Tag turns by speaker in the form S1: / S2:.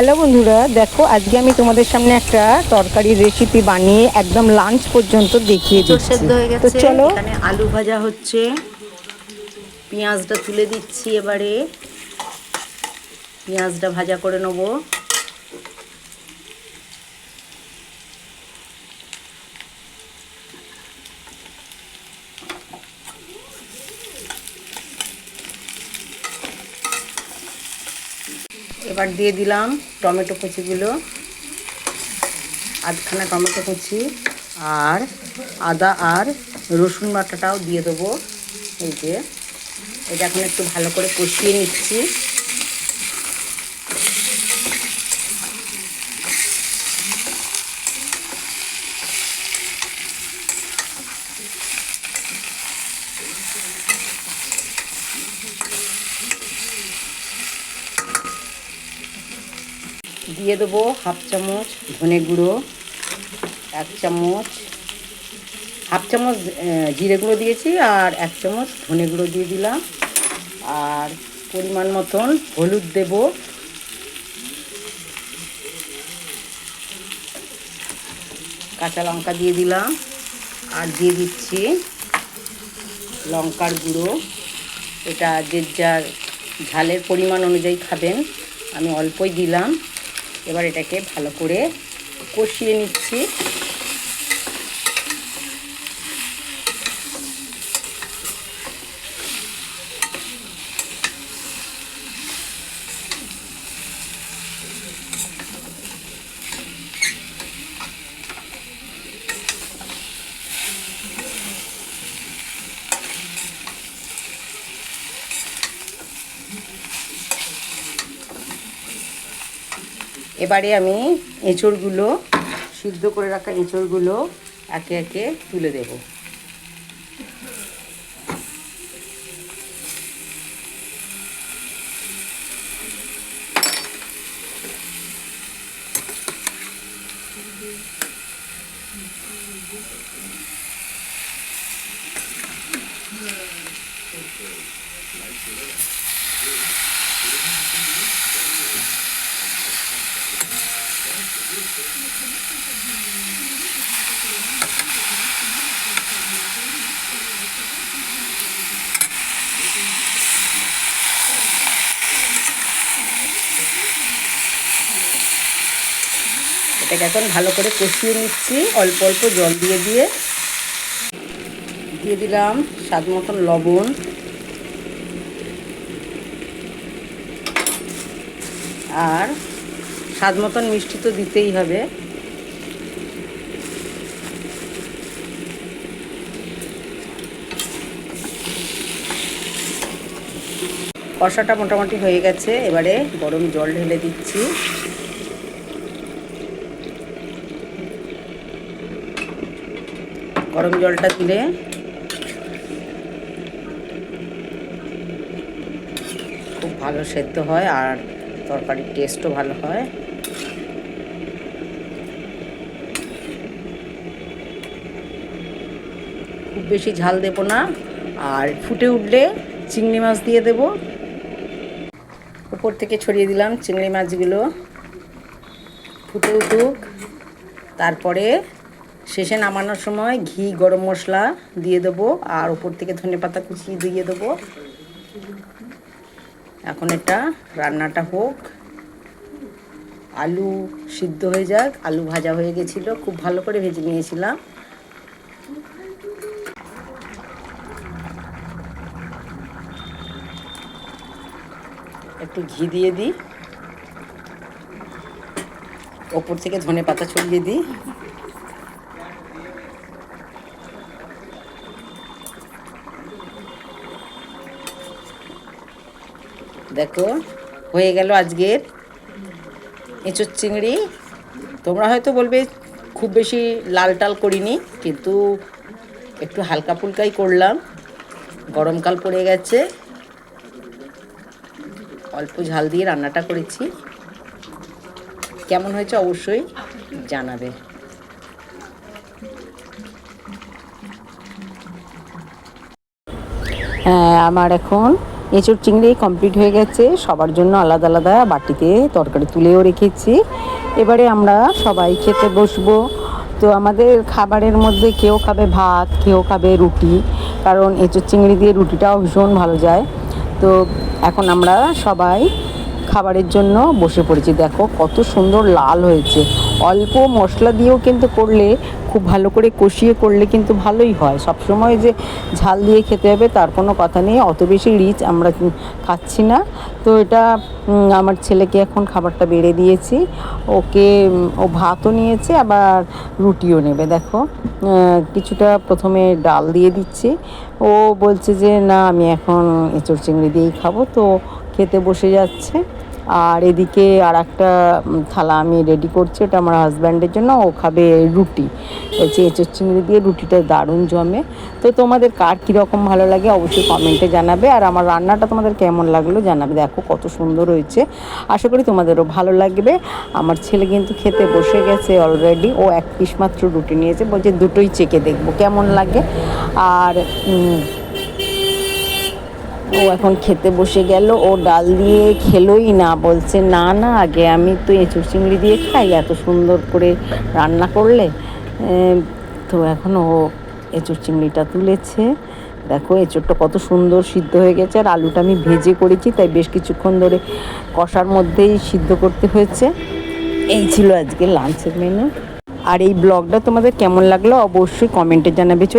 S1: Hello বন্ধুরা, দেখো আজকে আমি তোমাদের সামনে একটা তরকারির রেসিপি বানিয়ে একদম লাঞ্চ পর্যন্ত দেখিয়ে দিচ্ছি।
S2: সেদ্ধ হয়ে গেছে।
S1: তো চলো,
S2: এখানে আলু ভাজা হচ্ছে, পেঁয়াজটা তুলে দিচ্ছি। এবারে পেঁয়াজটা ভাজা করে নেব। এবার দিয়ে দিলাম টমেটো কুচিগুলো, আধখানা টমেটো কুচি, আর আদা আর রসুন বাটাটাও দিয়ে দেবো। এই যে এটা এখন একটু ভালো করে কষিয়ে নিচ্ছি। দিয়ে দেবো হাফ চামচ ধনে গুঁড়ো, এক চামচ হাফ চামচ জিরে গুঁড়ো দিয়েছি, আর এক চামচ ধনে গুঁড়ো দিয়ে দিলাম, আর পরিমাণ মতন হলুদ দেব, কাঁচা লঙ্কা দিয়ে দিলাম, আর দিয়ে দিচ্ছি লঙ্কার গুঁড়ো। এটা যে যার ঝালের পরিমাণ অনুযায়ী খাবেন, আমি অল্পই দিলাম। এবার এটাকে ভালো করে কষিয়ে নিচ্ছি। এবারে আমি এঁচড়গুলো, সিদ্ধ করে রাখা এঁচড়গুলো একে একে তুলে দেব। এটাকে এখন ভালো করে কষিয়ে নিচ্ছি, অল্প অল্প জল দিয়ে দিয়ে দিলাম স্বাদ মতন লবণ, আর স্বাদ মতন মিষ্টি তো দিতেই হবে। কষাটা মোটামুটি হয়ে গেছে। এবারে গরম জল ঢেলে দিচ্ছি। গরম জলটা দিলে খুব ভালো সেদ্ধ হয়, আর তরকারির টেস্টও ভালো হয়। খুব বেশি ঝাল দেব না, আর ফুটে উঠলে চিংড়ি মাছ দিয়ে দেব। উপর থেকে ছড়িয়ে দিলাম চিংড়ি মাছগুলো। ফুটে উঠুক, তারপরে শেষে নামানোর সময় ঘি, গরম মশলা দিয়ে দেবো, আর উপর থেকে ধনেপাতা কুচিয়ে দিয়ে দেবো। এখন এটা রান্নাটা হোক, আলু সিদ্ধ হয়ে যাক। আলু ভাজা হয়ে গেছিলো, খুব ভালো করে ভেজে নিয়েছিলাম। একটু ঘি দিয়ে দিই, ওপর থেকে ধনেপাতা ছড়িয়ে দিই। দেখো হয়ে গেল আজকের এঁচোড় চিংড়ি। তোমরা হয়তো বলবে খুব বেশি লাল টাল করিনি, কিন্তু একটু হালকা ফুলকাই করলাম। গরমকাল পড়ে গেছে, অল্প ঝাল দিয়ে রান্নাটা করেছি। কেমন হয়েছে অবশ্যই জানাবে।
S1: আমার এখন এঁচোড় চিংড়ি কমপ্লিট হয়ে গেছে, সবার জন্য আলাদা আলাদা বাটিতে তরকারি তুলেও রেখেছি। এবারে আমরা সবাই খেতে বসবো। তো আমাদের খাবারের মধ্যে কেউ খাবে ভাত, কেউ খাবে রুটি, কারণ এঁচোড় চিংড়ি দিয়ে রুটিটাও ভীষণ ভালো যায়। তো এখন আমরা সবাই খাবারের জন্য বসে পড়েছি। দেখো কত সুন্দর লাল হয়েছে। অল্প মশলা দিয়েও কিন্তু করলে, খুব ভালো করে কষিয়ে করলে কিন্তু ভালোই হয়। সবসময় যে ঝাল দিয়ে খেতে হবে তার কোনো কথা নেই, অত বেশি রিচ আমরা খাচ্ছি না। তো এটা আমার ছেলেকে এখন খাবারটা বেড়ে দিয়েছি, ওকে ও ভাতও নিয়েছে আবার রুটিও নেবে। দেখো কিছুটা প্রথমে ডাল দিয়ে দিচ্ছি, ও বলছে যে না আমি এখন এঁচোড় চিংড়ি দিয়েই খাবো, তো খেতে বসে যাচ্ছে। আর এদিকে আর একটা থালা আমি রেডি করছি, ওটা আমার হাজব্যান্ডের জন্য, ও খাবে রুটি। বলছি এঁচোড় চিংড়ি দিয়ে রুটিটা দারুণ জমে। তো তোমাদের কার কীরকম ভালো লাগে অবশ্যই কমেন্টে জানাবে, আর আমার রান্নাটা তোমাদের কেমন লাগলো জানাবে। দেখো কত সুন্দর হয়েছে, আশা করি তোমাদেরও ভালো লাগবে। আমার ছেলে কিন্তু খেতে বসে গেছে অলরেডি, ও এক পিস মাত্র রুটি নিয়েছে, বলছে দুটোই চেখে দেখবো কেমন লাগে। আর ও এখন খেতে বসে গেল, ও ডাল দিয়ে খেলোই না, বলছে না না আগে আমি তো এঁচোড় চিংড়ি দিয়ে খাই, এত সুন্দর করে রান্না করলে। তো এখন ও এঁচোড় চিংড়িটা তুলেছে। দেখো এঁচোড়টা কত সুন্দর সিদ্ধ হয়ে গেছে, আর আলুটা আমি ভেজে করেছি, তাই বেশ কিছুক্ষণ ধরে কষার মধ্যেই সিদ্ধ করতে হয়েছে। এই ছিল আজকে লাঞ্চের মেনু। আর এই ব্লগটা তোমাদের কেমন লাগলো অবশ্যই কমেন্টে জানাবে।